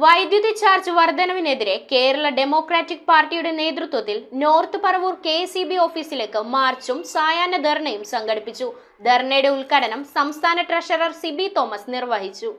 വൈദ്യുതി charge വർധനവിനെതിരെ Kerala democratic പാർട്ടിയുടെ നേതൃത്വത്തിൽ നോർത്ത് പറവൂർ കെ.എസ്.ഇ.ബി. ഓഫീസിലേക്ക് മാർച്ചും സായാഹ്ന ധർണയും സംഘടിപ്പിച്ചു. ധർണയുടെ ഉദ്ഘാടനം സംസ്ഥാന ട്രഷറർ സിബി തോമസ് നിർവഹിച്ചു.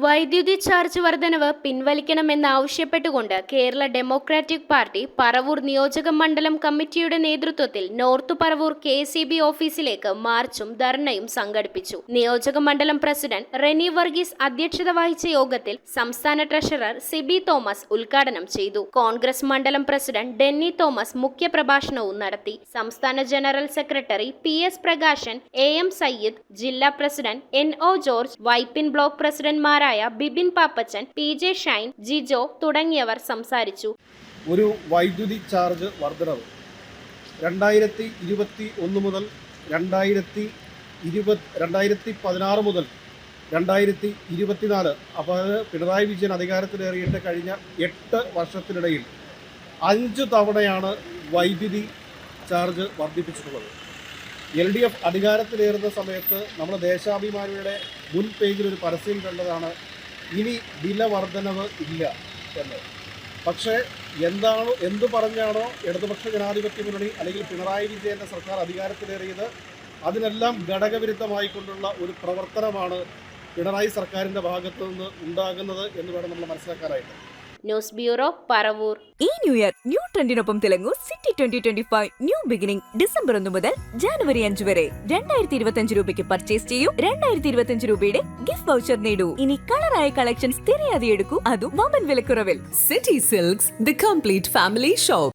വൈദ്യുതി ചാർജ് വർധനവ് പിൻവലിക്കണമെന്നാവശ്യപ്പെട്ടുകൊണ്ട് കേരള ഡെമോക്രാറ്റിക് പാർട്ടി പറവൂർ നിയോജക മണ്ഡലം കമ്മിറ്റിയുടെ നേതൃത്വത്തിൽ നോർത്ത് പറവൂർ കെ.എസ്.ഇ.ബി. ഓഫീസിലേക്ക് മാർച്ചും ധർണയും സംഘടിപ്പിച്ചു. നിയോജക മണ്ഡലം പ്രസിഡന്റ് റെനി വർഗീസ് അധ്യക്ഷത വഹിച്ച യോഗത്തിൽ സംസ്ഥാന ട്രഷറർ സിബി തോമസ് ഉദ്ഘാടനം ചെയ്തു. കോൺഗ്രസ് മണ്ഡലം പ്രസിഡന്റ് ഡെന്നി തോമസ് മുഖ്യപ്രഭാഷണവും നടത്തി. സംസ്ഥാന general secretary P S. Prakashan, A M. Sayyid, ജില്ലാ president N O. George, Vypin block പ്രസിഡന്റ്മാർ ബിബിൻ പാപ്പച്ചൻ, പി.ജെ. ഷൈൻ, ജിജോ തുടങ്ങിയവർ സംസാരിച്ചു. ഒരു വൈദ്യുതി ചാർജ് വർധനവ് 2021 മുതൽ 2016 മുതൽ 2024, അപ്പോൾ പിണറായി വിജയൻ അധികാരത്തിലേറിയിട്ട് കഴിഞ്ഞ 8 വർഷത്തിനിടയിൽ 5 തവണയാണ് വൈദ്യുതി ചാർജ് വർദ്ധിപ്പിച്ചിട്ടുള്ളത്. LDF അധികാരത്തിലേറുന്ന സമയത്ത് നമ്മൾ ദേശാഭിമാനിയുടെ മുൻ പേജിൽ ഒരു പരസ്യം കണ്ടതാണ്, ഇനി വില വർധനവ് ഇല്ല എന്ന്. പക്ഷേ എന്തു പറഞ്ഞാണോ ഇടതുപക്ഷ ജനാധിപത്യ മുന്നണി അല്ലെങ്കിൽ പിണറായി വിജയൻ്റെ സർക്കാർ അധികാരത്തിലേറിയത്, അതിനെല്ലാം ഘടകവിരുദ്ധമായിക്കൊണ്ടുള്ള ഒരു പ്രവർത്തനമാണ് പിണറായി സർക്കാരിൻ്റെ ഭാഗത്തു നിന്ന് ഉണ്ടാകുന്നത് എന്ന് വേണം നമ്മൾ മനസ്സിലാക്കാനായിട്ട്. News bureau, Paravur. ഈ ന്യൂ ഇയർ ന്യൂ ട്രെൻഡിനൊപ്പം തിളങ്ങൂ. സിറ്റി 2025 ന്യൂ ബിഗിനിംഗ് ഡിസംബർ 1 മുതൽ ജനുവരി 5 വരെ 2025 രൂപയ്ക്ക് പർച്ചേസ് ചെയ്യൂ. 2025 രൂപയുടെ ഗിഫ്റ്റ് വൗച്ചർ നേടൂ. ഇനി കളറായ കളക്ഷൻസ് തിരയാതെ എടുക്കൂ, അതും വമ്പൻ വിലക്കുറവിൽ. City Silks, the complete family shop.